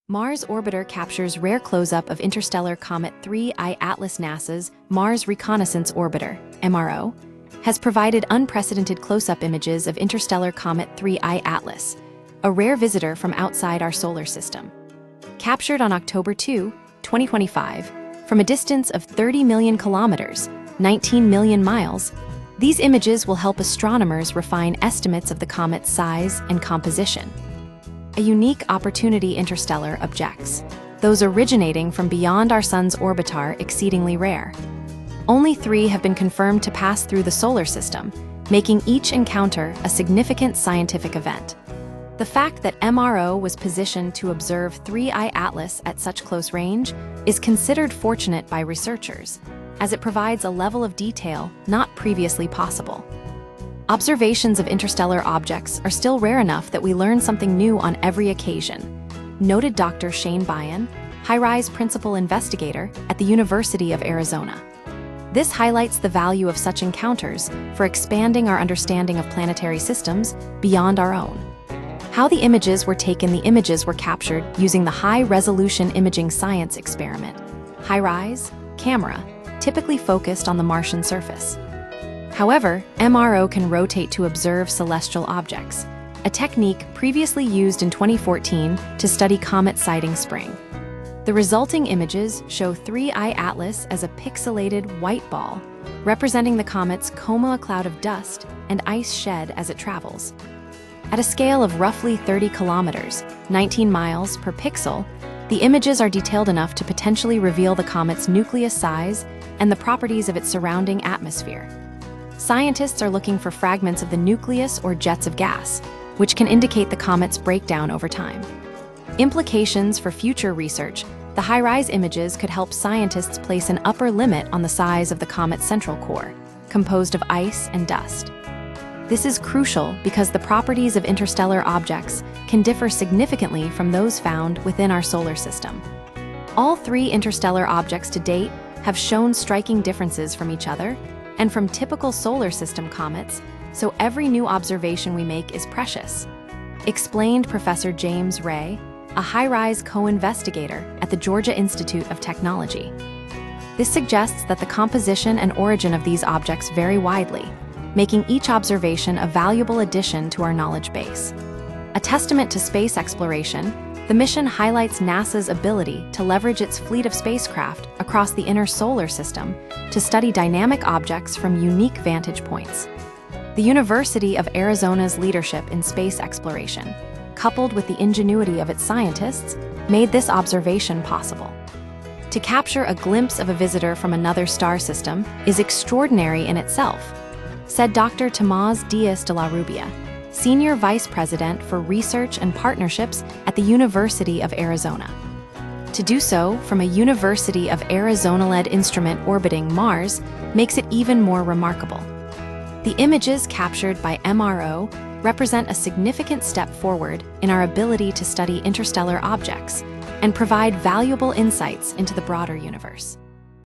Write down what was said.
Mars Orbiter captures rare close-up of interstellar Comet 3I Atlas. NASA's Mars Reconnaissance Orbiter, MRO, has provided unprecedented close-up images of interstellar Comet 3I Atlas, a rare visitor from outside our solar system. Captured on October 2, 2025, from a distance of 30 million kilometers, 19 million miles, these images will help astronomers refine estimates of the comet's size and composition. A unique opportunity Interstellar objects, those originating from beyond our sun's orbit are exceedingly rare. Only 3 have been confirmed to pass through the solar system, making each encounter a significant scientific event. The fact that MRO was positioned to observe 3I Atlas at such close range is considered fortunate by researchers, as it provides a level of detail not previously possible. Observations of interstellar objects are still rare enough that we learn something new on every occasion, noted Dr. Shane Byun, high-rise principal investigator at the University of Arizona. This highlights the value of such encounters for expanding our understanding of planetary systems beyond our own. How the images were taken. The images were captured using the high-resolution imaging science experiment, HiRISE camera, typically focused on the Martian surface. However, MRO can rotate to observe celestial objects, a technique previously used in 2014 to study comet sighting spring. The resulting images show 3I Atlas as a pixelated white ball, representing the comet's coma, a cloud of dust and ice shed as it travels. At a scale of roughly 30 kilometers, 19 miles per pixel, the images are detailed enough to potentially reveal the comet's nucleus size and the properties of its surrounding atmosphere. Scientists are looking for fragments of the nucleus or jets of gas, which can indicate the comet's breakdown over time. Implications for future research. The HiRISE images could help scientists place an upper limit on the size of the comet's central core, composed of ice and dust. This is crucial because the properties of interstellar objects can differ significantly from those found within our solar system. All 3 interstellar objects to date have shown striking differences from each other and from typical solar system comets, so every new observation we make is precious, explained Professor James Ray, a HiRISE co-investigator at the Georgia Institute of Technology. This suggests that the composition and origin of these objects vary widely, making each observation a valuable addition to our knowledge base. A testament to space exploration, the mission highlights NASA's ability to leverage its fleet of spacecraft across the inner solar system to study dynamic objects from unique vantage points. The University of Arizona's leadership in space exploration, coupled with the ingenuity of its scientists, made this observation possible. To capture a glimpse of a visitor from another star system is extraordinary in itself, said Dr. Tomás Díaz de la Rubia, Senior Vice President for Research and Partnerships at the University of Arizona. To do so from a University of Arizona-led instrument orbiting Mars makes it even more remarkable. The images captured by MRO represent a significant step forward in our ability to study interstellar objects and provide valuable insights into the broader universe.